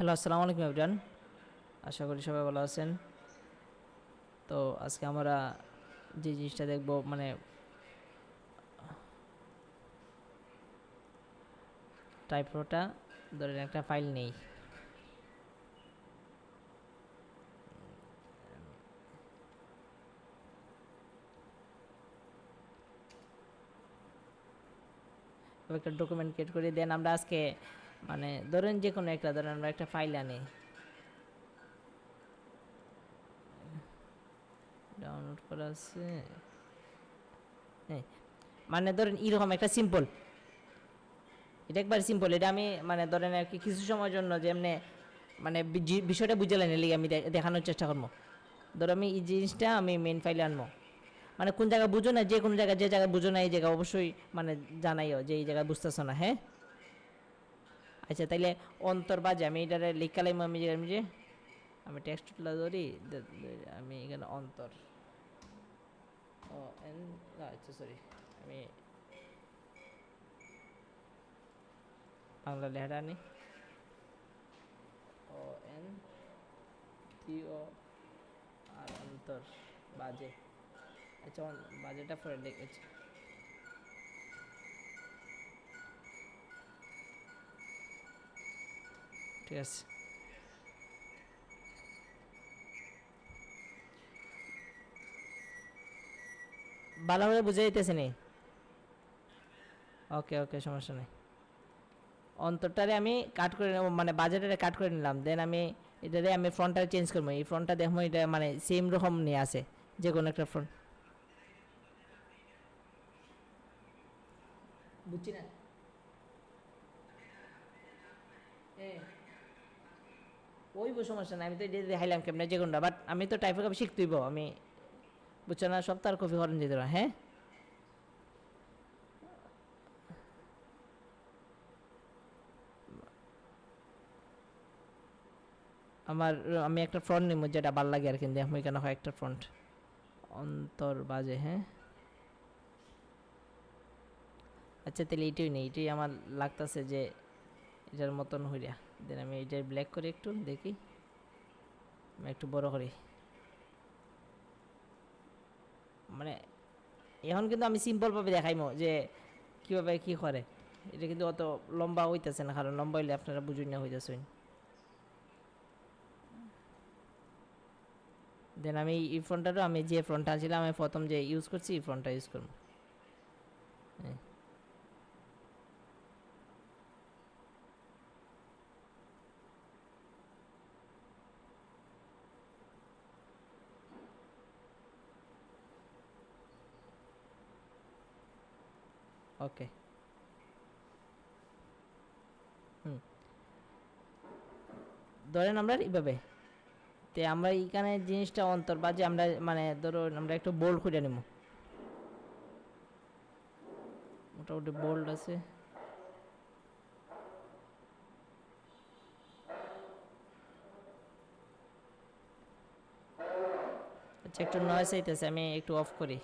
Hello, আসসালামু আলাইকুম everyone. আশা করি সবাই ভালো আছেন। তো আজকে আমরা যে জিনিসটা দেখব মানে টাইপোটা ধরেন একটা ফাইল নেই, একটা ডকুমেন্ট ক্রিয়েট করে দেন। আমরা আজকে মানে ধরেন যে কোনো একটা ধরেন আমরা একটা ফাইল আনি, ডাউনলোড করা আছে। হ্যাঁ, মানে ধরেন এরকম একটা সিম্পল, এটা একবার সিম্পল। এটা আমি মানে ধরেন আর কি কিছু সময়ের জন্য যে এমনি মানে বিষয়টা বুঝে লাইন লিগে আমি দেখানোর চেষ্টা করবো। ধরো আমি এই জিনিসটা আমি মেন ফাইলে আনবো, মানে কোন জায়গায় বুঝো না, যে কোনো জায়গায় যে জায়গায় বুঝো না এই জায়গায় অবশ্যই মানে জানাইও যে এই জায়গায় বুঝতেছো না। হ্যাঁ, আচ্ছা তাইলে অন্তর বাজে আমি এটা লিখালাম। আমি টেক্সটটা ধরি, আমি এখানে অন্তর ও এন, আচ্ছা সরি, আমি বাংলা লেখাটা আনি, ও এন টি ও আর অন্তর বাজে। আচ্ছা বাজেটা পরে লিখেছি, ঠিক আছে। ভালোভাবে বুঝে যেতেছে নি? ওকে ওকে, সমস্যা নেই। অন্তরটারে আমি কাট করে নেব, মানে বাজেটারে কাট করে নিলাম। দেন আমি এটারে আমি ফ্রন্টটা চেঞ্জ করবো। এই ফ্রন্টটা দেখবো এটা মানে সেম রকম নিয়ে আসে, যে কোনো একটা ফ্রন্ট। বুঝছি না ওই সমস্যা নাই, আমি তো এটা দেখাইলাম কেমনে যে কোনটা, বাট আমি তো টাইপের কপি শিখতেইব আমি, বুঝছো না? সব তার কপি করেন যেতে হ্যাঁ। আমার আমি একটা ফ্রন্ট নিব যেটা ভাল লাগে আর কি, দেখো এখানে হয় একটা ফ্রন্ট অন্তর বাজে। হ্যাঁ, আচ্ছা তাহলে এইটাই নেই, এইটাই আমার লাগতেছে যে এটার মতন হইয়া। দেন আমি এইটার ব্ল্যাক করে একটু দেখি, আমি একটু বড় করি। মানে এখন কিন্তু আমি সিম্পলভাবে দেখাইমো যে কীভাবে কী করে। এটা কিন্তু অত লম্বা হইতেছে না, কারণ লম্বা হইলে আপনারা বুঝুন না হইতেছেন। দেন আমি এই ফোনটারও আমি যে ফোনটা ছিল আমি প্রথম যে ইউজ করছি এই ফোনটা ইউজ করবো। হ্যাঁ, ওকে। হুম, ধরেন আমরা এইভাবে তে আমরা এইখানে জিনিসটা অন্তর বা যে আমরা মানে ধরো আমরা একটু বোল্ড করে নেব, মোটামুটি বোল্ড আছে। আচ্ছা একটু নয়েস আইতেছে, আমি একটু অফ করি।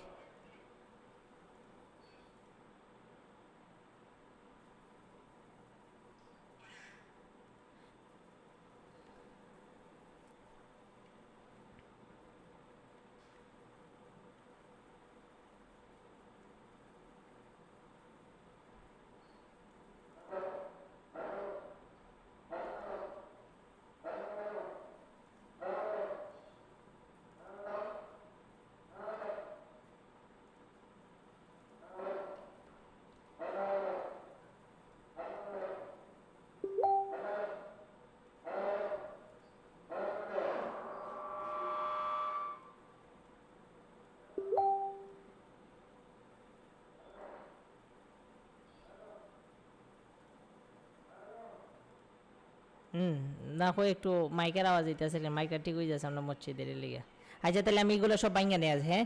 হুম, না হয় একটু মাইকের আওয়াজ হইতেছে, মাইকটা ঠিক হয়ে যাচ্ছে আমরা মসজিদের লিগে। আচ্ছা তাহলে আমি এগুলো সব ভাঙ্গা নিয়ে আসি। হ্যাঁ,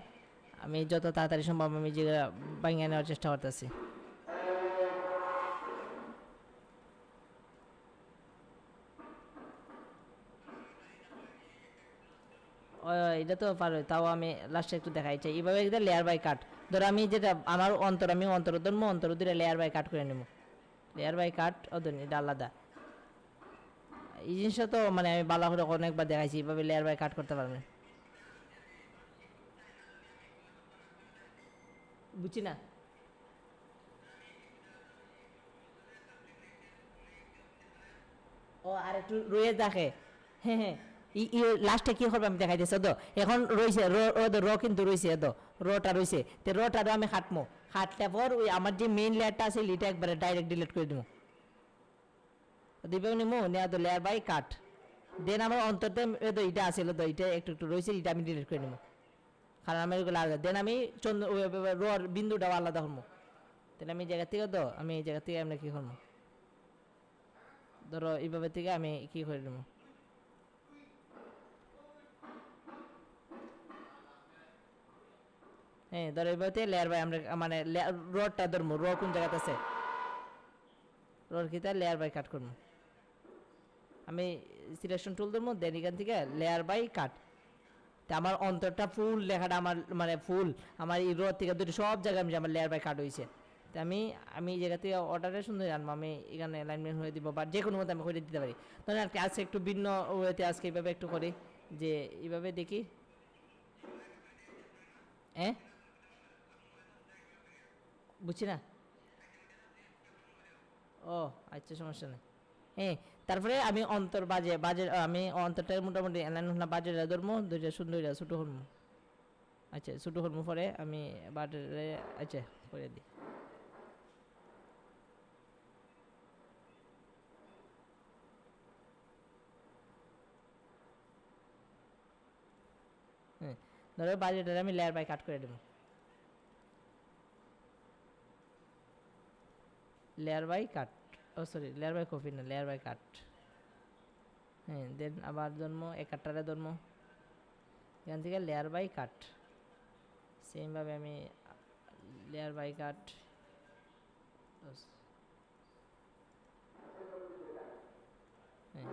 আমি যত তাড়াতাড়ি সম্ভব আমি যেগুলো ভাঙ্গা নেওয়ার চেষ্টা করতেছি। এটা তো পারো, তাও আমি লাস্টে একটু দেখাই চাই এইভাবে লেয়ার বাই কাট। ধরো আমি যেটা আমার অন্তর, আমি অন্তর ধরবো, অন্তর ধরে লেয়ার বাই কাট করে নেবো। লেয়ার বাই কাট ও ধরুন এটা আলাদা। এই জিনিসটা তো মানে আমি ভালো করে অনেকবার দেখাইছি, এইভাবে লেয়ার বাই কাট করতে পারবেন। বুঝছি না। ও আর একটু রয়ে দেখে। হ্যাঁ হ্যাঁ, লাস্টে কি করবে আমি দেখাই দিচ্ছি তো। এখন রয়েছে র কিন্তু রয়েছে তো, রটা রয়েছে, তো রটারও আমি খাটমো। খাটলে পর ওই আমার যে মেইন লেয়ারটা আছে এটা একবারে ডাইরেক্ট ডিলিট করে দেবো। দিবে নিমো নেওয়া তো লেয়ার বাই কাট। দেন আমার অন্ততে এটা আছে তো, এটা একটু একটু রয়েছে, এটা আমি ডিলিট করে নেবো। কারণ আমি ওইগুলো আলাদা, দেন আমি রর বিন্দুটাও আলাদা করবো। তাহলে আমি এই জায়গা থেকে তো আমি এই জায়গা থেকে আমরা কী করবো, ধরো এইভাবে থেকে আমি কি করে নেবো। হ্যাঁ ধরো এইভাবে থেকে লেয়ার বাই আমরা মানে রডটা ধরবো, র কোন জায়গাতে আছে, রড কি তার লেয়ার বাই কাট করবো। আমি সিলেকশন টুল ধরবো, দেন এখান থেকে লেয়ার বাই কাট। তা আমার অন্তরটা ফুল লেখাটা আমার মানে ফুল আমার এই রড থেকে দুটো সব জায়গায় আমি আমার লেয়ার বাই কাট হয়েছে। তো আমি আমি এই জায়গা থেকে অর্ডারে সুন্দর আনবো, আমি এখানে অ্যালাইনমেন্ট হয়ে দিব বা যে কোনো মতো আমি করে দিতে পারি। তখন আর কি আজকে একটু ভিন্ন ওয়েতে আজকে এইভাবে একটু করি, যে এইভাবে দেখি। হ্যাঁ বুঝছি না। ও আচ্ছা, সমস্যা নেই। হ্যাঁ, তারপরে আমি অন্তর বাজে বাজে আমি অন্তরটা মোটামুটি অ্যালাইন বাজেটা ধরবো, দুইটা সুন্দর ছোটো হরমো। আচ্ছা ছোটো হরমো পরে আমি বাজে আচ্ছা করে দিই। হ্যাঁ ধরো বাজেটারে আমি লেয়ার বাই কাট করে দেবো, layer by cut. Oh sorry, layer by copy না, লেয়ার বাই কাট। হ্যাঁ দেন আবার ধরবো এক কাটটারে ধরবো, এখান থেকে লেয়ার বাই কাট। সেমভাবে আমি লেয়ার বাই কাট। হ্যাঁ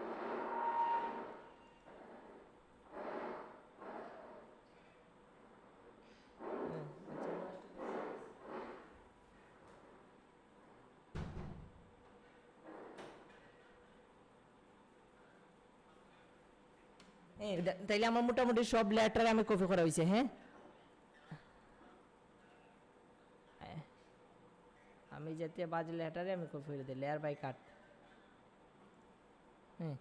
তাইলে আমার মোটামুটি সব লেটার আমি কপি করা হয়েছে। হ্যাঁ আমি যাতে বাজে লেটারে আমি কপি করে দিই লেয়ার বাই কাট। হ্যাঁ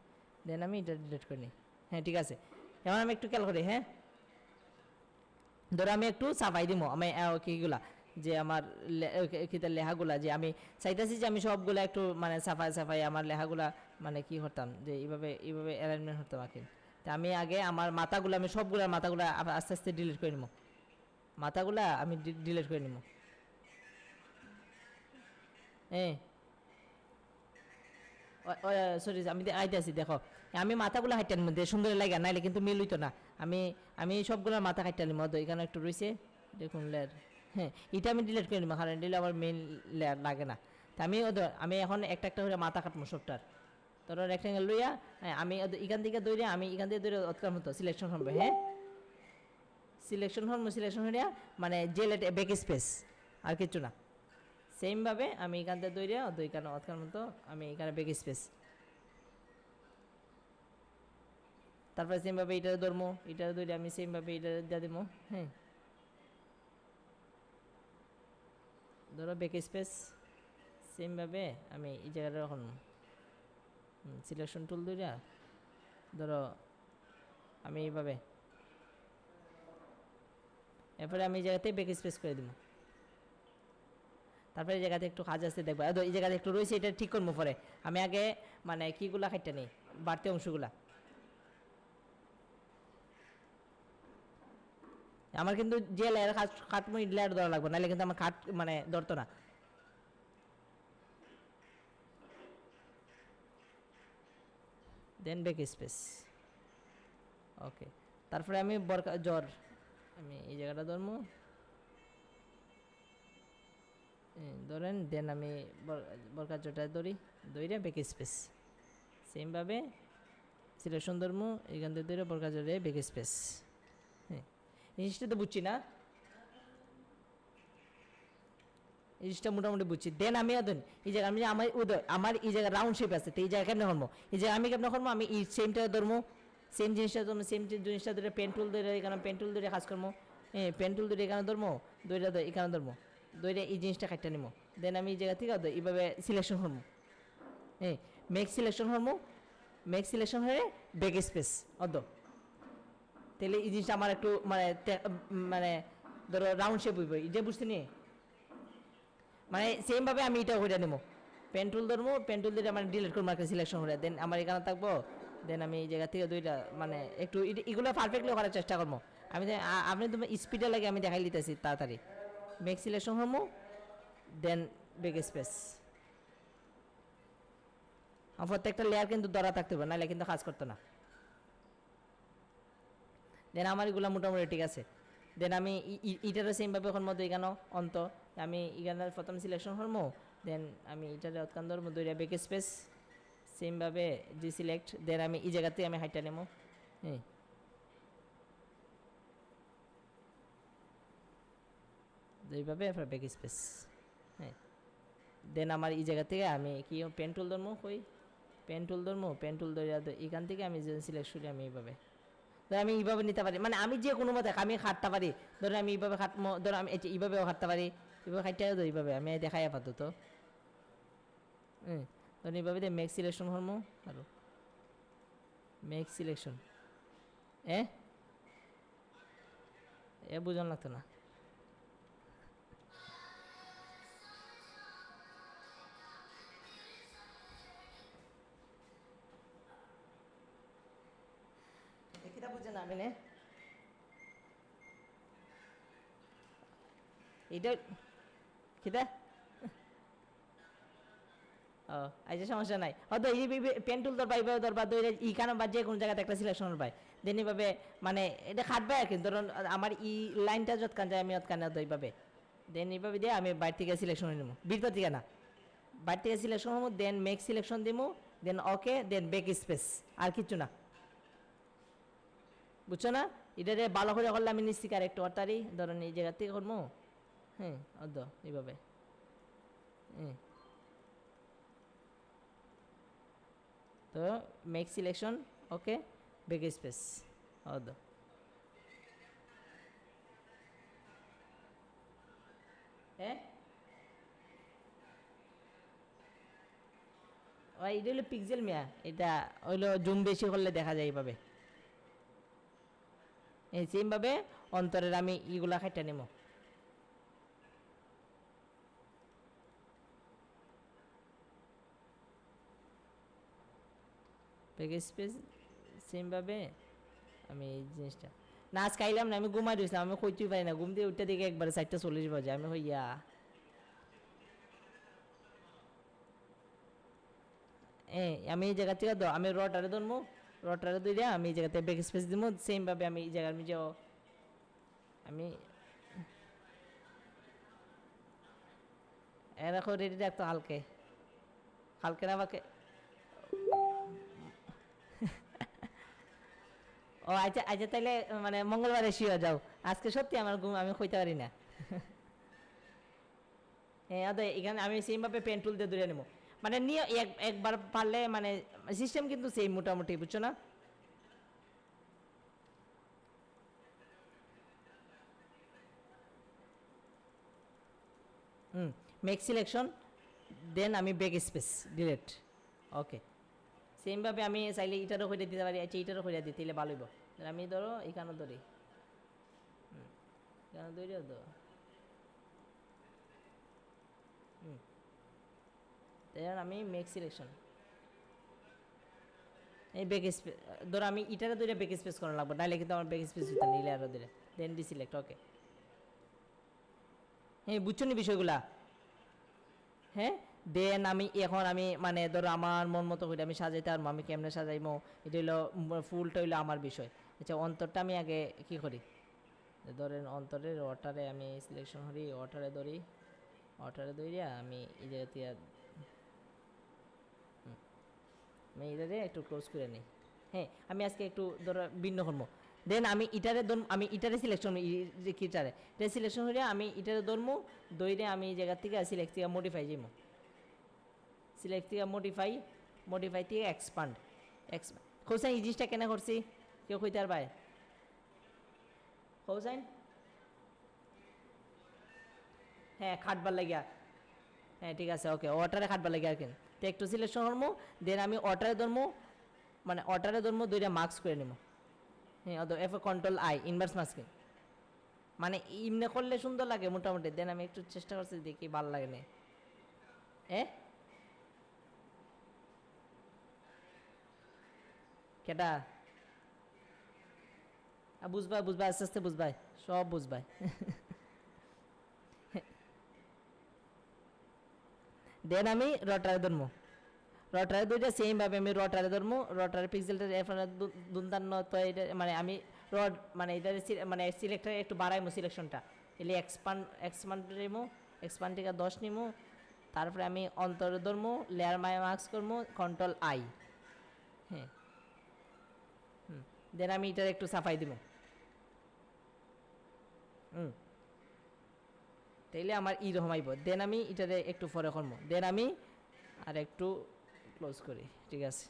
দেন আমি এটা ডিলিট করে নিই। হ্যাঁ ঠিক আছে, এখন আমি একটু খেয়াল করি। হ্যাঁ ধরো আমি একটু সাফাই দিব আমি কিগুলা যে আমার কিতার লেখাগুলা, যে আমি চাইতেছি যে আমি সবগুলা একটু মানে সাফাই সাফাই আমার লেখাগুলা মানে কি করতাম, যে এইভাবে এইভাবে অ্যালাইনমেন্ট করতাম আর কি। তা আমি আগে আমার মাথাগুলো আমি সবগুলার মাথাগুলা আস্তে আস্তে ডিলিট করে নিব, মাথাগুলা আমি ডিলিট করে নিব। হ্যাঁ সরি আমি আইতেছি দেখো, আমি মাথাগুলো হাইটার মধ্যে সুন্দর লাগে নাইলে কিন্তু মিল হইতো না। আমি আমি সবগুলোর মাথা কাটতে নিব, এখানে একটু রয়েছে দেখুন লেয়ার। হ্যাঁ এটা আমি ডিলিট করে নিব, কারণ দিলে আমার মেইন লেয়ার লাগে না। তা আমি এখন একটা একটা করে মাথা কাটবো সবটার। তোর রেক্টেঙ্গেল লইয়া আমি এখান থেকে দৌড়ে আমি এখান থেকে দৌড়ে অতকার মতো সিলেকশন হবে। হ্যাঁ সিলেকশন হরমো, সিলেকশন হইয়া মানে জেলেট ব্যাক স্পেস আর কিছু না। সেমভাবে আমি এখান থেকে দৌড়ে এখানে অতকার মতো আমি এখানে ব্যাক স্পেস। তারপরে সেমভাবে এটা ধরবো, এটা ধরে আমি সেমভাবে এটা দিয়ে দেবো। হ্যাঁ ধরো ব্যাক স্পেস, সেমভাবে আমি এই জায়গাটা এখন সিলেকশন টুল ধরে ধরো আমি এইভাবে, এরপরে আমি এই জায়গাতে ব্যাক স্পেস করে দেবো। তারপরে এই জায়গাতে একটু কাজ আসতে দেখবো, এই জায়গাতে একটু রয়েছে এটা ঠিক করবো পরে। আমি আগে মানে কীগুলা খাইটা নেই, বাড়তি অংশগুলা। আমার কিন্তু যে লেয়ার কাটবো লেয়ার ধরা লাগবে, নাহলে কিন্তু আমার কাট মানে ধরতো না। দেন ব্যাক স্পেস। ওকে তারপরে আমি বরকা জ্বর আমি এই জায়গাটা ধরবো, ধরেন দেন আমি বরকা জ্বরটা ধরি, ধরে ব্যাক স্পেস। সেমভাবে সিলেকশন ধরবো, এখান থেকে ধরে বরকা জ্বরে ব্যাক স্পেস। হ্যাঁ জিনিসটা তো বুঝছি না। এই জিনিসটা মোটামুটি বুঝছি। দেন আমি দেন এই জায়গায় আমি আমার আমার এই জায়গায় রাউন্ড শেপ আছে, তো এই জায়গায় কেমন করবো, এই জায়গায় আমি কেমন করবো, আমি এই সেমটা ধরবো, সেম জিনিসটা ধরবো, সেম জিনিসটা ধরে পেন টুল ধরে এখানে পেন টুল ধরে কাজ করবো, হ্যাঁ পেন টুল ধরে এখানে ধরবো, দইটা এখানে ধরবো, দইটা এই জিনিসটা কাটতে নিবো। দেন আমি এই জায়গা থেকে এইভাবে সিলেকশন করবো, হ্যাঁ মেক সিলেকশন করবো, মেক সিলেকশন হয়ে ব্যাক স্পেস তাহলে এই জিনিসটা আমার একটু মানে মানে ধরো রাউন্ড শেপ হইব, এটা বুঝতে নিয়ে মানে সেমভাবে আমি এটা করে নেবো, পেন টুল ধরবো, পেন টুল দিয়ে মানে ডিলিট করবো, একটা সিলেকশন করে দেন আমার এখানে থাকবো। দেন আমি এই জায়গা থেকে দুইটা মানে একটু এগুলো পারফেক্টলি করার চেষ্টা করবো আমি। আপনি তোমার স্পিডে লাগে আমি দেখাই দিতেছি তাড়াতাড়ি। মেক সিলেকশন করবো, দেন ব্যাক স্পেস। আমার প্রত্যেকটা লেয়ার কিন্তু ধরা থাকতে হবে, নাহলে কিন্তু কাজ করতো না। দেন আমার এগুলো মোটামুটি ঠিক আছে। দেন আমি ইটারও সেমভাবে এখন মতো এখানেও অন্ত আমি এখানের প্রথম সিলেকশন করবো, দেন আমি এটারে অতকান ধরবো, দুইটা ব্যাক স্পেস সেমভাবে জি সিলেক্ট, দেন আমি এই জায়গাতে আমি হাইটটা নেবো, হ্যাঁ এইভাবে ব্যাক স্পেস, হ্যাঁ দেন আমার এই জায়গা থেকে আমি কি পেন টুল ধরবো, কই পেন টুল ধরবো, পেন টুল ধরে এখান থেকে আমি যে সিলেক্ট করি আমি এইভাবে, ধর আমি এইভাবে নিতে পারি, মানে আমি যে কোনো মতে আমি খাটতে পারি, ধরো আমি এইভাবে খাটমো, ধরো আমি এইভাবেও খাটতে পারি, এইভাবে খাইতে তো এইভাবে আমি দেখাই আপাতত, ধরুন এইভাবে দিয়ে মেক সিলেকশন করবো, আরো মেক সিলেকশন এ এ বুঝান লাগতো না। কিটা বুঝে না আপনি এইটা কিটা ও আচ্ছা সমস্যা নাই, হয়তো এই পেন টুল ধরবা এইভাবে ধরবা, ইখানে বা যে কোনো জায়গাতে একটা সিলেকশন পাই, দেন এইভাবে মানে এটা খাটবে আর কি, ধরুন আমার ই লাইনটা যতখান যায় আমি অতখানে এইভাবে, দেন এইভাবে দিয়ে আমি বাইর থেকে সিলেকশন নেবো, ভিতর থেকে না বাইর থেকে সিলেকশন হবো, দেন মেক সিলেকশন দিব, দেন ওকে, দেন ব্যাক স্পেস, আর কিচ্ছু না, বুঝছো না? এটা ভালো করে করলে আমি নিশ্চিত আর একটু অর্থারই ধরুন এই জায়গা থেকে করবো, হ্যাঁ এইভাবে, হ্যাঁ তো মেক সিলেকশন ওকে ব্যাক স্পেস হ্যাঁ এটা হলো পিক্সেল মিয়া, এটা হইলো জুম বেশি করলে দেখা যায় এইভাবে, এই সেমভাবে অন্তরের আমি ইগুলা খাইটা নেবো, ব্যাক স্পেস সেমভাবে আমি এই জিনিসটা না আজকে আইলাম না, আমি ঘুমাই রয়েছিলাম, আমি কইতেই পারি না, ঘুম দিয়ে উঠতে দিকে একবারে 4:40 বাজে, আমি হইয়া আমি এই জায়গা থেকে আমি রটারে ধরবো, রটারে ধরে আমি এই জায়গাতে ব্যাক স্পেস দিব, সেমভাবে আমি এই জায়গার মধ্যে আমি এরকম রেডি রাখতো হালকে হালকে না আমাকে। ও আচ্ছা আচ্ছা তাইলে মানে মঙ্গলবারে শিওর যাও, আজকে সত্যি আমার ঘুম আমি কইতে পারি না। হ্যাঁ এখানে আমি সেমভাবে পেন টুল দিয়ে ধরে নেবো, মানে নিয়ে একবার পারলে মানে সিস্টেম কিন্তু সেম মোটামুটি, বুঝছো না? মেক সিলেকশন, দেন আমি ব্যাক স্পেস ডিলেট, ওকে সেমভাবে আমি চাইলে এটারও করে দিতে পারি, আচ্ছা এটারও করে দিই তাহলে ভালো হইব। আমি ধরো এখানে ধরি, এখানে ধরিও তো দেন আমি মেক সিলেকশন এই ব্যাক স্পেস, ধরো আমি এটারে ধরে ব্যাক স্পেস করা লাগবে, নাহলে কিন্তু আমার ব্যাক স্পেস দিতে নিলে আরও ধরে, দেন ডি সিলেক্ট ওকে। হ্যাঁ বুঝছো নি বিষয়গুলা? হ্যাঁ দেন আমি এখন আমি মানে ধরো আমার মন মতো করে আমি সাজাইতে পারবো, আমি কেমনে সাজাইবো এটা হইলো ফুলটা হইলো আমার বিষয়। আচ্ছা অন্তরটা আমি আগে কি করি, ধরেন অন্তরের ওয়াটারে আমি সিলেকশন করি, ওয়াটারে ধরি, ওয়াটারে ধরিয়া আমি এই জায়গা থেকে আমি এটারে একটু ক্লোজ করে নিই। হ্যাঁ আমি আজকে একটু ধরো ভিন্ন করবো, দেন আমি ইটারে সিলেকশন কিটারে এটা সিলেকশন হইলে আমি ইটারে ধরমু দইরে আমি এই জায়গা থেকে সিলেক্ট থেকে মডিফাই যাইমু সিলেক্ট থেকে মডিফাই থেকে এক্সপান্ড হোসাইন এই জিনিসটা কেন করছি কেউ কইতে আর ভাই হোসাইন হ্যাঁ খাটবার লাগিয়া হ্যাঁ ঠিক আছে ওকে অটারে খাটবার লাগিয়া আর কেন তো একটু সিলেকশন করবো দেন আমি অটারে ধরমু মানে অটারে ধরমু দুইটা মার্কস করে নেবো হ্যাঁ অত F control I inverse masking মানে ইমনে করলে সুন্দর লাগে মোটামুটি দেন আমি একটু চেষ্টা করছি দেখি ভালো লাগে না কেটা বুঝবাই আস্তে আস্তে বুঝবাই সব বুঝবাই দেন আমি রটারে ধরমু রটারে দুইটা সেম ভাবে আমি রটারে ধরমু রটারে পিক্সেলটা এখানে দুন্দান্ন তো এটা মানে আমি রড মানে এটা মানে সিলেক্টর একটু বাড়াইমু সিলেকশনটা এলে এক্সপান্ড নিমু এক্সপান্ড থেকে 10 নিমু তারপরে আমি অন্তরে ধরমু লেয়ার মার্কস করমু কন্ট্রোল আই হ্যাঁ দেন আমি এটার একটু সাফাই দিব তাইলে আমার রকম আইব দেন আমি এটারে একটু পরে করবো দেন আমি আর একটু ক্লোজ করি ঠিক আছে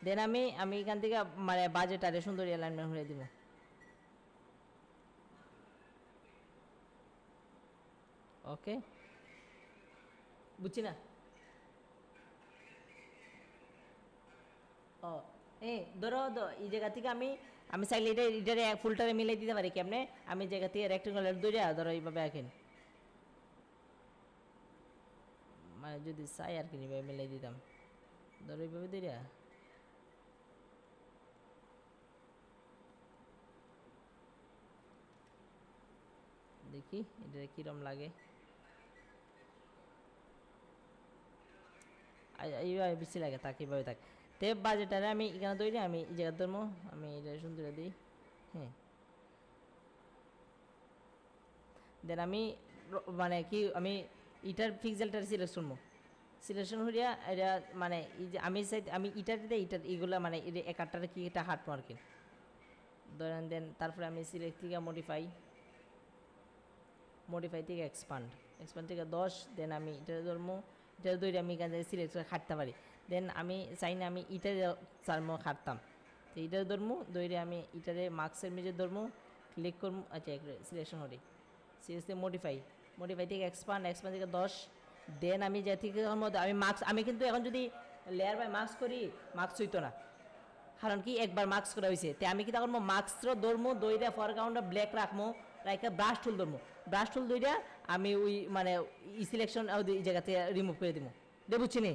দেন আমি এখান থেকে মানে বাজেট আরে সুন্দর অ্যালাইনমেন্ট হয়ে দিব ওকে বুঝছি না ও ধরো এই জায়গা থেকে আমি চাইলে এটারে ফুলটারে মিলাই দিতে পারি কেমনে আমি জায়গা থেকে রেক্টেঙ্গুলার দূরে ধরো এইভাবে আঁকেন মানে যদি চাই আর কি মিলাই দিতাম ধরো এইভাবে দূরে দেখি এটা কিরম লাগে এইভাবে বেশি লাগে থাক এইভাবে থাক টেপ বাজেটারে আমি এখানে তৈরি আমি এই জায়গার ধর্ম আমি এটা সুন্দর দিই হ্যাঁ দেন আমি মানে কি আমি ইটার পিক্সেলটার সিলেকশন হইয়া এটা মানে এই যে আমি চাই আমি ইটার দিই ইটার এইগুলা মানে এক আটটার কি এটা হাঁটবো আর কি ধরেন দেন তারপরে আমি সিলেক্ট থেকে মডিফাই থেকে এক্সপান্ড থেকে 10 দেন আমি এটা ধরবো এটা ধরে আমি এখান থেকে সিলেক্ট করে খাটতে পারি দেন আমি চাই না আমি ইটা চারমো খাটতাম তো এইটা ধরবো ধরে আমি ইটারে মার্কসের মেজে ধরবো ক্লিক করবো আচ্ছা সিলেকশন করি সিলেক্ট মডিফাই থেকে এক্সপান্ড থেকে 10 দেন আমি যে থেকে আমি মার্কস আমি কিন্তু এখন যদি লেয়ার বাই মার্কস করি মার্কস হইতো না কারণ কি একবার মার্কস করা হয়েছে তো আমি কি তখন মার্কসও ধরবো দইটা ফরগ্রাউন্ডে ব্ল্যাক রাখবো রাইকা ব্রাশ টুল ধরবো ব্রাশ টুল দইটা আমি ওই মানে সিলেকশন এই জায়গাতে রিমুভ করে দিব বুঝছি নি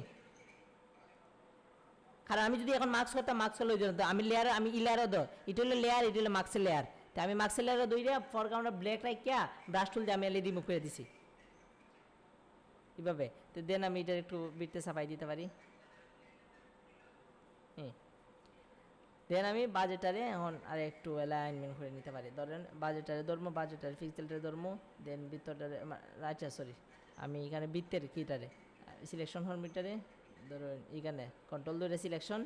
কারণ আমি যদি এখন মার্কস করতাম মার্কস করলে আমি লেয়ার আমি লেয়ারও দো এটা হলো লেয়ার এটা হলো মার্কসের লেয়ার তো আমি মার্কসের লেয়ারও দইটা ফরগ্রাউন্ডে ব্ল্যাক রাখিয়া ব্রাশ টুল দিয়ে আমি রিমুভ করে দিছি এইভাবে তো দেন আমি এটা একটু বিটতে সাফাই দিতে পারি দেন আমি বাজেটারে এখন আর একটু অ্যালাইনমেন্ট করে নিতে পারি ধরেন বাজেটারে ধরবো বাজেটারে পিক্সেলটারে ধরবো দেন বৃত্তটারে আচ্ছা সরি আমি এখানে বৃত্তের কিটারে সিলেকশন মিটারে ধরুন এখানে কন্ট্রোল ধরে সিলেকশন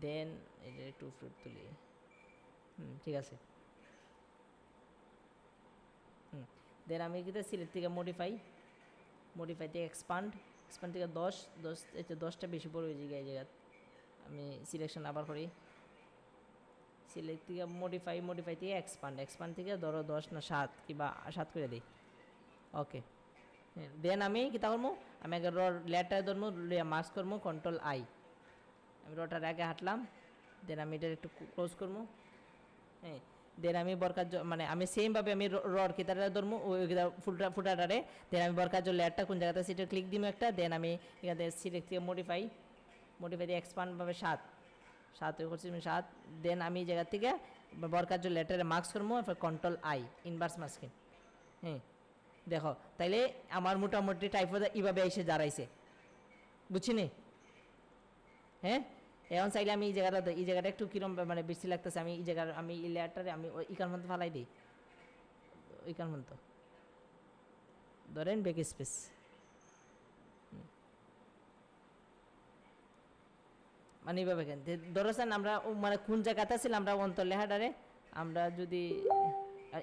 দেন এটা একটু ফ্রুট তুলি ঠিক আছে দেন আমি কিন্তু সিলেক্ট থেকে মডিফাই থেকে এক্সপান্ড থেকে 10 এটা 10টা বেশি বড় হয়ে যায় এই জায়গা আমি সিলেকশন আবার করি সিলেক্ট থেকে মডিফাই থেকে এক্সপান্ড থেকে ধরো 10 না 7 কিংবা 7 করে দিই ওকে দেন আমি কী তা করবো আমি আগে লেয়ারটা ধরবো মার্কস করবো কন্ট্রোল আই আমি রটার আগে হাঁটলাম দেন আমি এটা একটু ক্লোজ করবো হ্যাঁ দেন আমি বরকার মানে আমি সেমভাবে আমি রড কিতাটা ধরবো ওই ফুটাটারে দেন আমি বরকার লেয়ারটা কোন জায়গাতে সেটা ক্লিক দিব একটা দেন আমি এখানে সিলেক্ট থেকে মডিফাই দিয়ে এক্সপান্ড পাবে 7 করছি 7 দেন আমি এই জায়গা থেকে বরকার লেটারে মার্কস করবো কন্ট্রোল আই ইনভার্স মাস্কিং দেখো তাইলে আমার মোটামুটি টাইপ এইভাবে এসে দাঁড়াইছে বুঝছিনি? হ্যাঁ, এখন চাইলে আমি এই জায়গাটা একটু কিরম মানে বেশি লাগতেছে, আমি এই জায়গার আমি এই লেয়ারটারে আমি ইকার মধ্যে ফালাই দিই, ইকার মধ্যে ধরেন ব্যাক স্পেস। মানে এইভাবে কেন ধরেছেন আমরা মানে কোন জায়গাতে ছিলাম আমরা অন্তর লেখাটারে আমরা যদি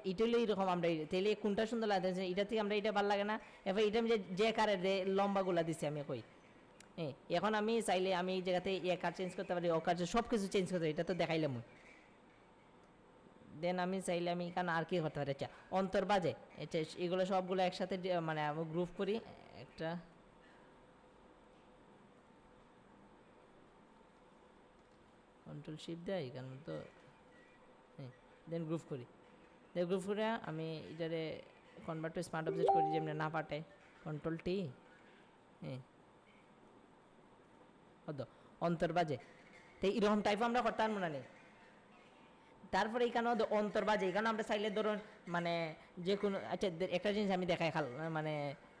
এটা হলে এইরকম আমরা তাইলে কোনটা সুন্দর লাগতেছে, এটা থেকে আমরা এটা ভালো লাগে না। এবার এটা আমি যে কারের লম্বাগুলা দিছি আমি কই, হ্যাঁ এখন আমি চাইলে আমি এই জায়গাতে এ কার চেঞ্জ করতে পারি, ও কার সব কিছু চেঞ্জ করতে পারি, এটা তো দেখাইলাম। দেন আমি চাইলে আমি এখানে আর কি করতে পারি, আচ্ছা অন্তর বাজে, আচ্ছা এগুলো সবগুলো একসাথে মানে গ্রুপ করি একটা, কন্ট্রোল শিফট দেয় এখানে তো, হ্যাঁ দেন গ্রুপ করি, দেন গ্রুপ করে আমি এটারে কনভার্ট টু স্মার্ট অবজেক্ট করি যেমনি না পাঠায়, কন্ট্রোল টি, হ্যাঁ হতো অন্তর বাজে, তো এরকম টাইপ আমরা করতে পারবো না নেই। তারপরে এখানে অন্তর বাজে, এখানে আমরা চাইলে ধরুন মানে যে কোনো, আচ্ছা একটা জিনিস আমি দেখাই খাল, মানে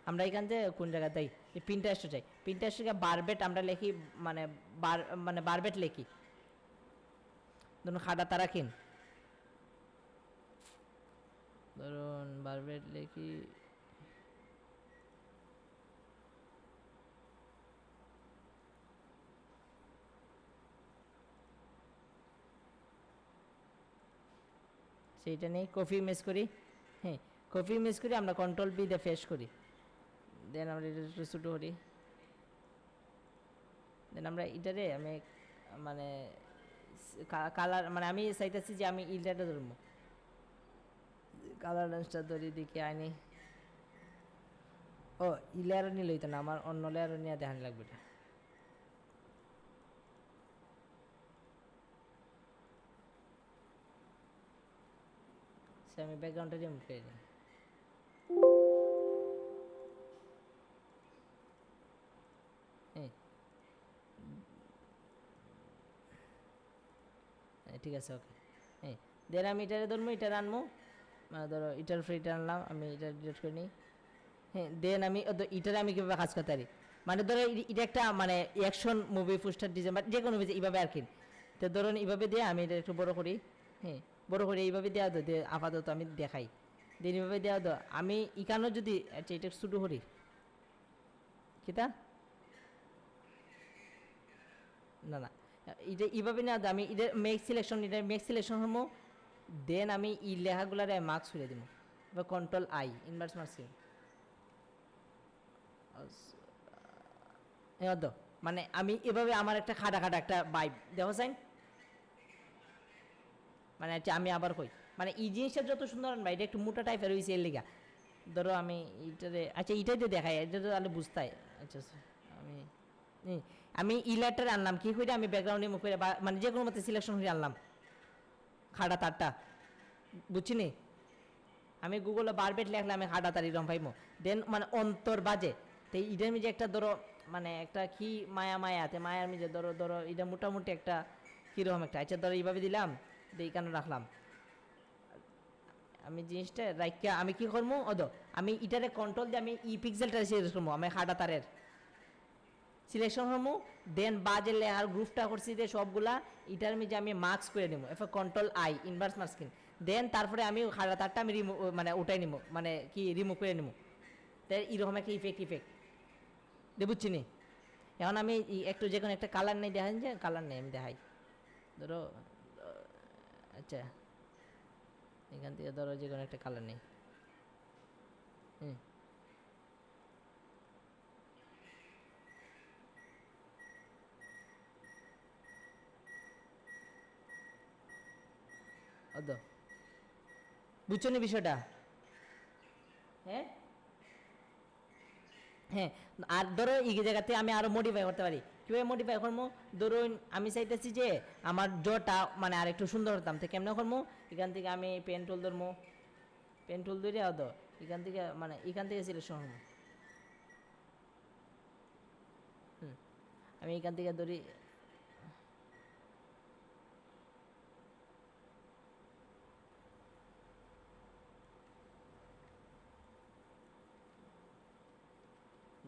আমরা এখান থেকে কোন জায়গায় যাই পিন্টারেস্টে যাই, পিন্টারেস্টে বারবেট আমরা লিখি, মানে মানে বারবেট লিখি, ধরুন খাডা তারা কিন, ধরুন বারবেট লিখি, সেইটা নেই কপি ইমেজ করি, হ্যাঁ কপি ইমেজ করি আমরা কন্ট্রোল বি দিয়ে ফেস করি, দেন আমরা এটা একটু ছোটো করি, দেন আমরা এটারে আমি মানে কালার মানে আমি চাইতেছি যে আমি ইলটাটা ধরবো, কালার লেন্সটা ধরি দেখি আইনি, ও ই লেয়ারও নিলে হইতো না, আমার অন্য লেয়ারও নিয়ে দেখানি লাগবে এটা, সে আমি ব্যাকগ্রাউন্ডটা রিমুভ করে দিই, হ্যাঁ ঠিক আছে ওকে, হ্যাঁ দেন আমি এটারে ধরবো, এটার আনবো, ধরো এটার উপরে এটা আনলাম, আমি এটা ডিলিট করে নিই, হ্যাঁ দেন আমি এটারে আমি কীভাবে কাজ করতে পারি, মানে ধরো এটা একটা মানে অ্যাকশন মুভি পোস্টার ডিজাইন বা যে কোনো এইভাবে আর কি, তো ধরুন এইভাবে দিয়ে আমি এটা একটু বড় করি, হ্যাঁ বড় করে এইভাবে দেওয়া দো আপাতত আমি দেখাই, দেন এইভাবে দেওয়া দো আমি এখানেও যদি, আচ্ছা এটা শুরু করি কিতা, না না এটা এইভাবে না আমি এটা মেক সিলেকশন, এটা মেক সিলেকশন হবো, দেন আমি এই লেখাগুলারে মার্কস করে দিব, বা কন্ট্রোল আই ইনভার্স মার্কসিং, মানে আমি এভাবে আমার একটা খাটা খাটা একটা বাইব দেখো চাই, মানে আচ্ছা আমি আবার কই, মানে এই জিনিসটা যত সুন্দর আনবা এটা একটু মোটা টাইপের হয়েছে এর লিগা, ধরো আমি এইটারে আচ্ছা এইটাই তো দেখাই, এটা তো তাহলে বুঝতাই, আচ্ছা আমি আমি ইলাটারে আনলাম কি করে, আমি ব্যাকগ্রাউন্ডে মুখ করে মানে যে কোনো মতে সিলেকশন করে আনলাম খাটা তারটা, বুঝছি নি, আমি গুগলে বারবেট লেখলাম আমি খাটা তার এরকম পাইমো, দেন মানে অন্তর বাজে, তো এইটার যে একটা ধরো মানে একটা কি মায়া মায়াতে মায়ার মিজে ধরো ধরো এটা মোটামুটি একটা কীরকম একটা, আচ্ছা ধরো এইভাবে দিলাম, দিয়ে এইখানে রাখলাম, আমি জিনিসটা রাইখা আমি কি করবো আমি এটারে কন্ট্রোল দিয়ে আমি ই পিক্সেলটা সিলেক্ট করবো, আমি খাটা তারের সিলেকশন করবো, দেন বাজে লেয়ার গ্রুপটা করছি যে সবগুলা এটার মধ্যে আমি মার্কস করে নেবো, এরপর কন্ট্রোল আই ইনভার্স মার্কসিং, দেন তারপরে আমি খাটা তারটা আমি রিমুভ মানে উঠাই নিবো, মানে কি রিমুভ করে নেবো, তাই এরকম একটা ইফেক্ট দে বুঝছি নি। এখন আমি একটু যে কোনো একটা কালার নেই দেখান, যে কালার নেই আমি দেখাই, ধরো আচ্ছা এখান থেকে ধরো যে কোনো একটা কালার নেই, হুম বুঝছো নি বিষয়টা, হ্যাঁ হ্যাঁ, আর ধরো এই জায়গাতে আমি আরো মডিফাই করতে পারি, কীভাবে মডিফাই করবো, ধরুন আমি চাইতেছি যে আমার জটা মানে আর একটু সুন্দর হতাম, তো কেমনে করবো, এখান থেকে আমি পেন টুল ধরবো, পেন টুল ধরে এখান থেকে মানে এখান থেকে সিলেকশন হবো, আমি এখান থেকে ধরি,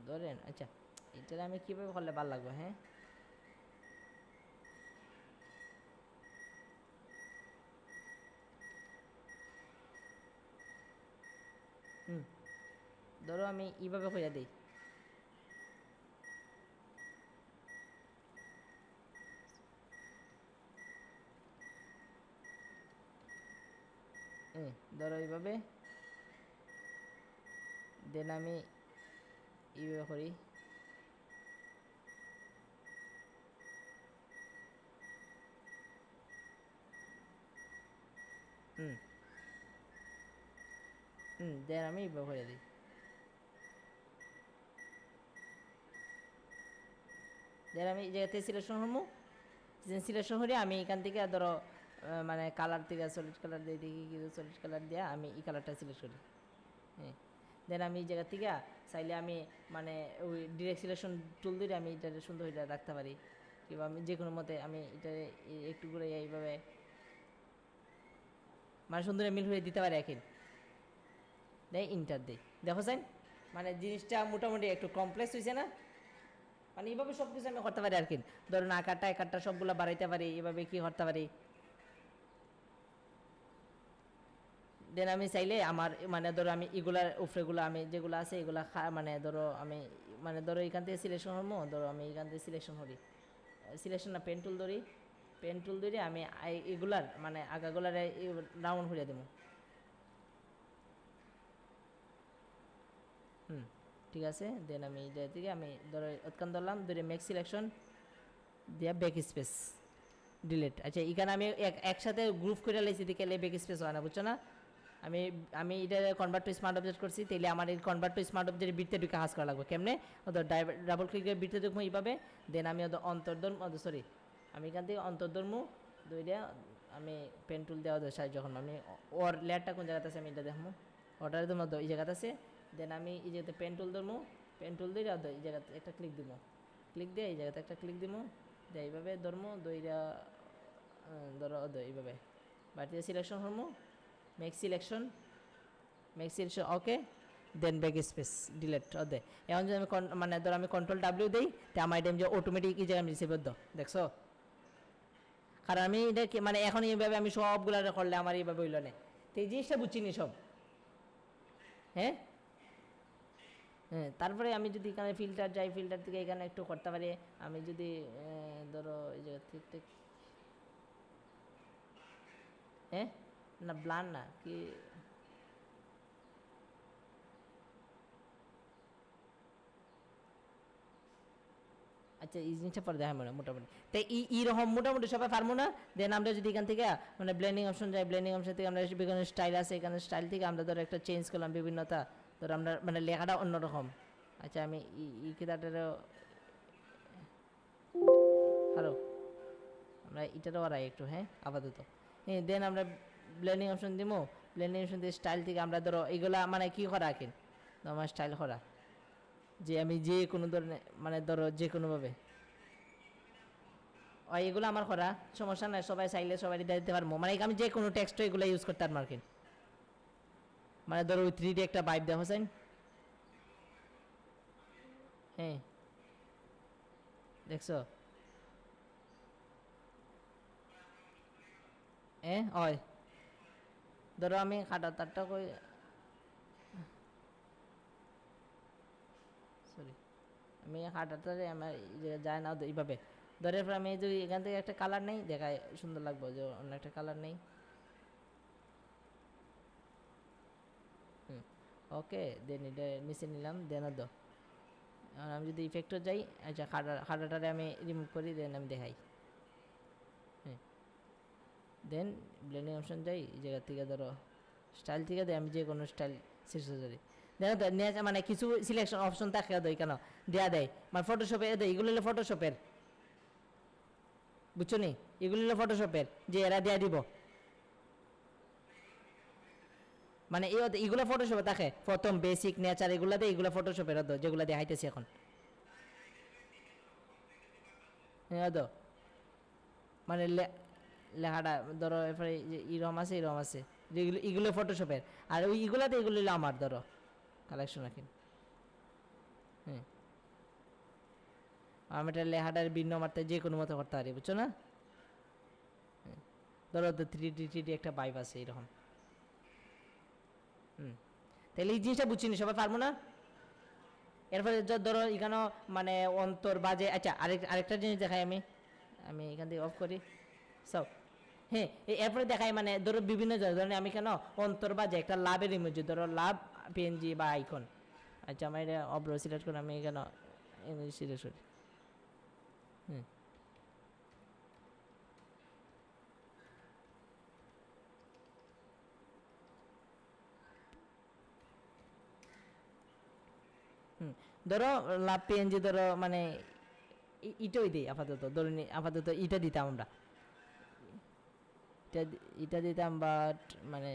ধরেন আচ্ছা এটা আমি কিভাবে করলে ভালো লাগবে? হ্যাঁ, হুম, ধরো আমি এইভাবে কইরা দিই। ধরো এইভাবে, দেন আমি এইভাবে করি। হুম, দেন আমি এইভাবে করে দিই। দেন আমি এই জায়গাতে সিলেকশন করবো, সিলেকশন করে আমি এখান থেকে ধরো মানে কালার থেকে সলিড কালার দিয়ে দেখি কিছু সলিড কালার দিয়ে আমি এই কালারটা সিলেক্ট করি। হ্যাঁ, দেন আমি এই জায়গা থেকে চাইলে আমি মানে ওই ডিরেক্ট সিলেকশন টুল দিয়ে আমি এটা সুন্দর এটা রাখতে পারি, কিংবা আমি যে কোনো মতে আমি এটা একটু করে এইভাবে মানে সুন্দর মিল হয়ে দিতে পারি এখন। দেয় ইন্টার দিই, দেখো যাই মানে জিনিসটা মোটামুটি একটু কমপ্লেক্স হয়েছে না? মানে এইভাবে সব কিছু আমি করতে পারি আর কি। ধরুন আকারটা একারটা সবগুলো বাড়াইতে পারি, এভাবে কি করতে পারি। দেন আমি চাইলে আমার মানে ধরো আমি এগুলার উপরেগুলো আমি যেগুলো আছে এগুলা মানে ধরো আমি মানে ধরো এখান থেকে সিলেকশন হবো, ধরো আমি এখান থেকে সিলেকশন করি, সিলেকশন না পেন টুল ধরি, পেন টুল ধরে আমি এগুলার মানে আগাগুলার রাউন্ড করে দেবো। হুম, ঠিক আছে। দেন আমি এটা থেকে আমি ধরো উৎকান ধরলাম, ধরে মেক সিলেকশন দিয়া ব্যাক স্পেস ডিলিট। আচ্ছা এখানে আমি একসাথে গ্রুপ করে লাইছি দিকে ব্যাক স্পেস হয় না, বুঝছো না? আমি আমি এটা কনভার্ট টু স্মার্ট অবজেক্ট করছি, তাইলে আমার এই কনভার্ট টু স্মার্ট অবজেক্টের বৃত্তে ঢুকে কাজ করা লাগবে কেমনে? ওদের ডাবল ক্লিক করে বৃত্তে ঢুকবো এইভাবে। দেন আমি ওদের অন্তর্ধর্ম সরি আমি এখান থেকে অন্তর্ধর্ম দুইটা আমি পেন টুল দেওয়া সাহায্য যখন আমি ওর লেয়ারটা কোন জায়গাতে আছে আমি এটা দেখবো, ওটার মধ্যে এই জায়গাতে আছে। দেন আমি এই জায়গাতে পেন টুল ধরবো, পেন টুল দিয়ে এই জায়গাতে একটা ক্লিক দিব, ক্লিক দিয়ে এই জায়গাতে একটা ক্লিক দিব, দিয়ে এইভাবে ধরবো দইরা ধরো এইভাবে বাড়িতে সিলেকশন করবো, মেক সিলেকশন, মেক সিলেকশন ওকে, দেন ব্যাক স্পেস ডিলেট দে। এখন যদি আমি মানে ধরো আমি কন্ট্রোল ডাব্লিউ দিই, তো আমার এটা যে অটোমেটিক এই জায়গায় আমি রিসিভ দেখছো? কারণ আমি এটা মানে এখন এইভাবে আমি সবগুলো করলে আমার এইভাবে হইল না, তো এই জিনিসটা বুঝছিনি সব। হ্যাঁ, হ্যাঁ, তারপরে আমি যদি এখানে ফিল্টার যাই, ফিল্টার থেকে এখানে একটু করতে পারি। আমি যদি ধরো এই যে ঠিক ঠিক হ্যাঁ, না ব্লান না কি, আচ্ছা এই জিনিসটা পরে দেখা মনে মোটামুটি। তাই এইরকম মোটামুটি সবাই পারবো না। দেন আমরা যদি এখান থেকে মানে ব্লেন্ডিং অপশন যাই, ব্লেন্ডিং অপশন থেকে আমরা বিভিন্ন স্টাইল আছে, এখানে স্টাইল থেকে আমরা ধরো একটা চেঞ্জ করলাম বিভিন্নতা, ধরো আমরা মানে লেখাটা অন্যরকম। আচ্ছা আমি ই কেটাটারও হ্যালো, আমরা এটারও আড়াই একটু, হ্যাঁ আপাতত। হ্যাঁ, দেন আমরা ব্লেন্ডিং অপশন দিব, ব্লেন্ডিং অপশন দিয়ে স্টাইল থেকে আমরা ধরো এগুলা মানে কি করা রাখেন আমার স্টাইল করা, যে আমি যে কোনো ধরনের মানে ধরো যে কোনোভাবে এগুলো আমার করা সমস্যা নাই, সবাই চাইলে সবাই দিতে পারবো, মানে আমি যে কোনো টেক্সট এগুলো ইউজ করতে পারবো আর কি। মানে ধরো ওই 3D একটা বাইপ দেখো চাই। হ্যাঁ, দেখছো? হয় ধরো আমি খাটা তারটা কই, সরি আমি খাটাটারে আমার যায় না এইভাবে ধরে আমি যদি এখান থেকে একটা কালার নেই দেখায় সুন্দর লাগবে, যে অন্য একটা কালার নেই। হুম, ওকে, দেন এটা নিচে নিলাম, দেন দো। আর আমি যদি ইফেক্টও যাই, আচ্ছা খাটাটারে আমি রিমুভ করি, দেন আমি দেখাই। হ্যাঁ, দেন ব্লেন্ডিং অপশন যাই, এই জায়গা থেকে ধরো স্টাইল থেকে দেয় আমি যে কোনো স্টাইল সিলেক্ট করি। দেখো তো মানে কিছু সিলেকশন অপশন থাকে দেয় কেন দেয়া দেয়, মানে ফটোশপে দেয়, এগুলো হলো ফটোশপের, বুঝছো নি? এগুলো হলো ফটোশপের যে এরা দেয়া দিব, মানে এগুলো ফটোশপে থাকে প্রথম বেসিক নেচার এগুলো দেয়, এগুলো ফটোশপের যেগুলো দেখাইতেছি এখন। হ্যাঁ মানে লেখাটা ধরো এরপরে ইরম আছে ইরম আছে, যেগুলো এগুলো ফটোশপের, আর ওই এগুলাতে এগুলো হলো আমার ধরো কালেকশন রাখেন। হ্যাঁ, আমি এটা লেখাটার ভিন্ন মাত্রায় যে কোনো মতো করতে পারি, বুঝছো না? ধরো 3D একটা ভাইব আছে এরকম। তাহলে এই জিনিসটা বুঝছিনি সবাই, পারবো না? এরপরে ধরো এখানেও মানে অন্তর বাজে। আচ্ছা, আরেকটা জিনিস দেখাই আমি। আমি এখান থেকে অফ করি সব। হ্যাঁ, এরপরে দেখাই মানে ধরো বিভিন্ন ধরনের আমি কেন অন্তর বাজে একটা লাভের ইমেজ, ধরো লাভ পিএনজি বা আইকন। আচ্ছা, আমার এটা অব্র সিলেক্ট করে আমি এখানে সিলেক্ট করি। হুম ধরো লাভ পিএনজি ধরো মানে ইটাই দিই আপাতত, ধরে আপাতত ইটা দিতাম আমরা, এটা দিতাম বাট মানে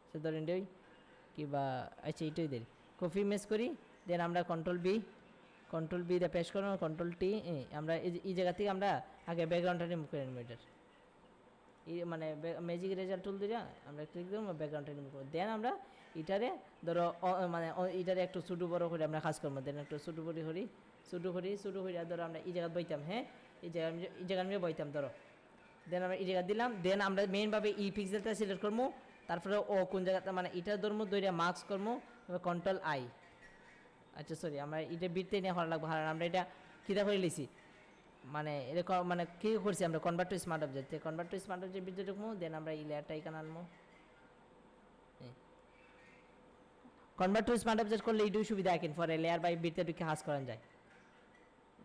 সে ধরেন ওই কিবা। আচ্ছা, এটাই দিই, কপি ইমেজ করি, দেন আমরা কন্ট্রোল বি দিয়ে পেশ করবো, কন্ট্রোল টি। আমরা এই জায়গা থেকে আমরা আগে ব্যাকগ্রাউন্ডটা রিমুভ করে নেব এটার। এই মানে ম্যাজিক রেজাল্ট টুল দিয়ে আমরা ক্লিক দেবো, ব্যাকগ্রাউন্ডটা রিমুভ করবো। দেন আমরা এটারে ধরো মানে এটারে একটু ছোটো বড়ো করে আমরা কাজ করবো। দেন একটু ছোটো করি ধরো আমরা এই জায়গা বইতাম। হ্যাঁ, এই জায়গা আমি বইতাম ধরো। দেন আমরা এই জায়গা দিলাম। দেন আমরা মেইনভাবে ই পিক্সেলটা সিলেক্ট করবো। তারপরে ও কোন জায়গাতে মানে এটা ধরবো, দইটা মার্কস করবো, কন্ট্রোল আই। আচ্ছা সরি, আমরা এটা বিটতে নিয়ে ভালো লাগবো। আর আমরা এটা কীটা করে লিছি মানে এরকম মানে কী করছি আমরা, convert to smart object. Convert to smart object বিদ্যুৎ ঢুকবো। দেন আমরা এই লেয়ারটা এখানে আনবো। কনভার্ট টু স্মার্ট অবজেক্ট করলে এইটুকু সুবিধা এখন পরে লেয়ার বাই বিটতে ঢুকে হাস করা যায়।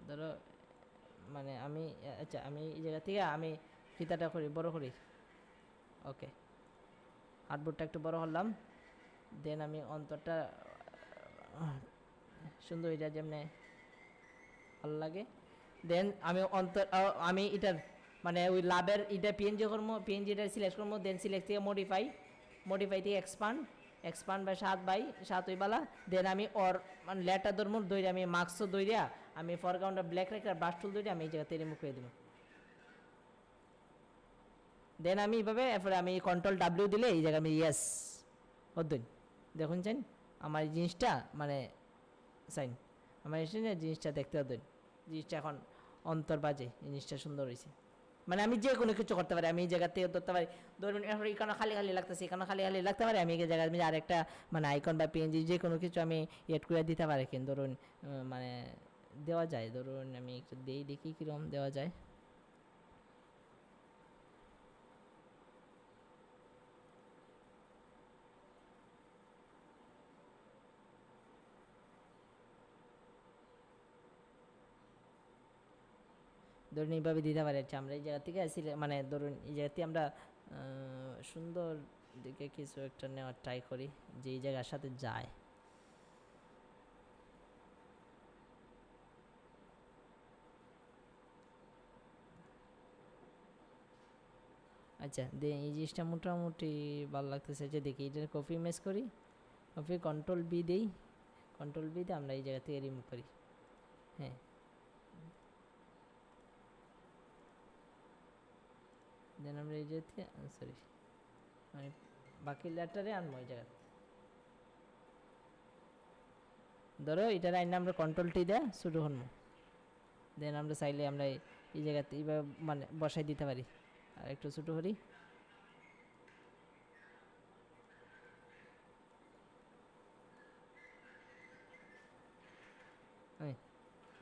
ধরো মানে আমি আচ্ছা আমি এই জায়গা থেকে আমি ফিতাটা করি বড় করি। ওকে, আর্টবোর্ডটা একটু বড় হলাম। দেন আমি অন্তরটা সুন্দর এটা যেমনি ভালো লাগে। দেন আমি অন্তর আমি এটার মানে ওই লাভের এটা পিএনজি করবো, পিএনজিটা সিলেক্ট করবো। দেন সিলেক্ট থেকে মডিফাই থেকে এক্সপান্ড বাই 7 ওই বালা। দেন আমি ওর মানে লেটার ধরবো, দইরে আমি মার্কসও দইরা আমি ফরগ্রাউন্ডে ব্ল্যাক রেখে ব্রাশ টুল দইরে আমি এই জায়গাতে রিমুভ করে দেবো। দেন আমি এইভাবে এরপরে আমি কন্ট্রোল ডাব্লিউ দিলে এই জায়গায় আমি ইয়েস অদ্দিন দেখুন চাইন আমার এই জিনিসটা মানে সাইন আমার জিনিসটা দেখতে অদ্দিন জিনিসটা এখন অন্তর বাজে, এই জিনিসটা সুন্দর হয়েছে। মানে আমি যে কোনো কিছু করতে পারি, আমি এই জায়গা থেকে ধরতে পারি। ধরুন এখন এখানে খালি লাগতেছে, এখানে খালি লাগতে পারে, আমি এই জায়গায় আরেকটা মানে আইকন বা পিএনজি যে কোনো কিছু আমি এড করে দিতে পারি। কিন্তু ধরুন মানে দেওয়া যায়, ধরুন আমি একটু দেখি কীরকম দেওয়া যায়। ধরুন এইভাবে দিতে পারি। আচ্ছা, আমরা এই জায়গা থেকে আসলে মানে ধরুন এই জায়গাতে আমরা সুন্দর দিকে কিছু একটা নেওয়ার ট্রাই করি যে এই জায়গার সাথে যায়। আচ্ছা, এই জিনিসটা মোটামুটি ভালো লাগতেছে। যে দেখি এটা কপি ইমেজ করি, কপি কন্ট্রোল বি দিই, কন্ট্রোল বি দিয়ে আমরা এই জায়গা থেকে রিমুভ করি। হ্যাঁ, দেন আমরা এই জায়গা থেকে সরি মানে বাকি লেটারে আনবো এই জায়গা। ধরো এটার আইন আমরা কন্ট্রোল টি দেয় শুরু হন। দেন আমরা চাইলে আমরা এই জায়গাতে এইভাবে মানে বসাই দিতে পারি। আর একটু ছোটো করি।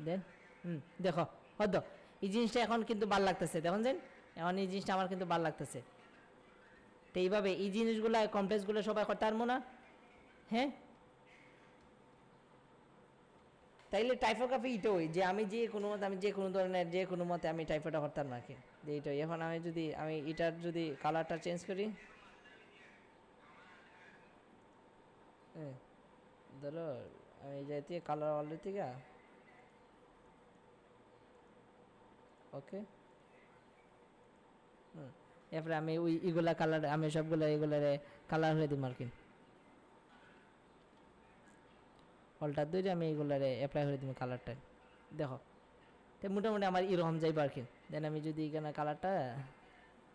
দেন দেখো হয়তো এই জিনিসটা এখন কিন্তু ভাল লাগতেছে। দেখুন যেন এখন এই জিনিসটা আমার কিন্তু ভাল লাগতেছে। তো এইভাবে এই জিনিসগুলো কমপ্লেক্সগুলো সবাই করতে পারবো না? হ্যাঁ, তাইলে টাইপোগ্রাফি এটাই যে আমি যে কোনো মতে আমি যে কোনো ধরনের যে কোনো মতে আমি টাইপোটা করতাম না কি যে এইটাই। এখন আমি যদি আমি এটার যদি কালারটা চেঞ্জ করি, হ্যাঁ ধরো আমি যাইতে কালার অলরেডি থেকে ওকে। এরপরে আমি ওই এগুলা কালার আমি সবগুলো এগুলারে কালার হয়ে দিই আর কি, অল্টার দিয়ে আমি এগুলারে অ্যাপ্লাই করে দিব কালারটা। দেখো তো মোটামুটি আমার এরকম যাইব আর কি। দেন আমি যদি এখানে কালারটা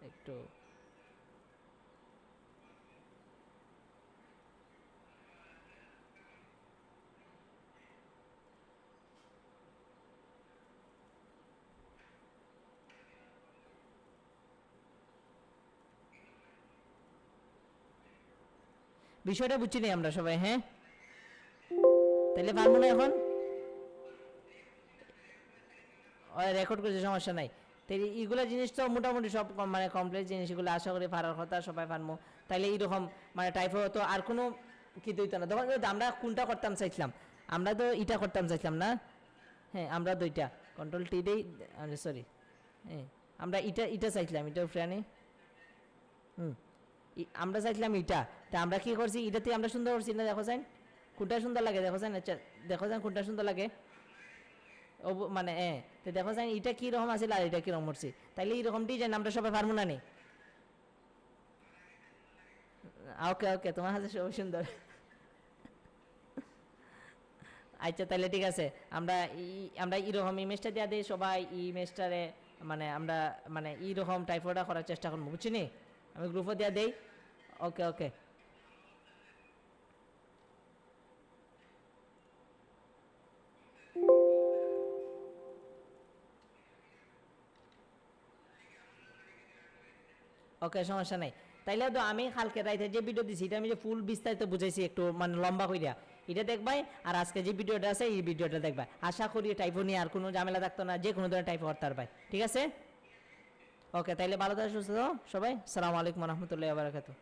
একটু বিষয়টা বুঝছি নি আমরা সবাই, হ্যাঁ? তাহলে পারবো না এখন? রেকর্ড করছে, সমস্যা নাই। তাইলে এইগুলা জিনিস তো মোটামুটি সব মানে কমপ্লেক্স জিনিস, এগুলো আশা করি পারার কথা, সবাই পারবো। তাইলে এইরকম মানে টাইপও তো আর কোনো কি দিত না। তখন আমরা কোনটা করতাম চাইছিলাম, আমরা তো ইটা করতাম চাইছিলাম না? হ্যাঁ, আমরা দুইটা কন্ট্রোল টি দেই, সরি, হ্যাঁ আমরা ইটা ইটা চাইছিলাম, এটা ফ্রানি। আমরা চাইছিলাম ইটা, তা আমরা কি করছি, ইটাতে আমরা সুন্দর করছি না? দেখো যান কোনটা সুন্দর লাগে, দেখো যান, আচ্ছা দেখো যান কোনটা সুন্দর লাগে। মানে তো দেখো যান এটা কীরকম আছে আর এটা কীরকম করছি, তাইলে এইরকম ডিজাইন আমরা সবাই পারবো না নি? ওকে ওকে, তোমার হাতে সবাই সুন্দর। আচ্ছা তাহলে ঠিক আছে, আমরা আমরা এইরকম ইমেজটা দেওয়া দিই সবাই, ইমেজটারে মানে আমরা মানে এইরকম টাইপটা করার চেষ্টা করবো, বুঝছি নি? আমি গ্রুপও দেওয়া দেই। ওকে ওকে, ওকে সমস্যা নাই। তাইলে তো আমি কালকে রাইতে যে ভিডিও দিছি এটা আমি যে ফুল বিস্তারিত বুঝাইছি একটু মানে লম্বা কইরা, এটা দেখবাই। আর আজকে যে ভিডিওটা আছে এই ভিডিওটা দেখবা, আশা করি টাইপও নিয়ে আর কোনো ঝামেলা থাকতো না, যে কোনো ধরনের টাইপ করতে পারবাই, ঠিক আছে? ওকে, তাইলে ভালো থাকো, সুস্থ থাকো সবাই। আসসালামু আলাইকুম রহমতুল্লাহ বারাকাতুহু।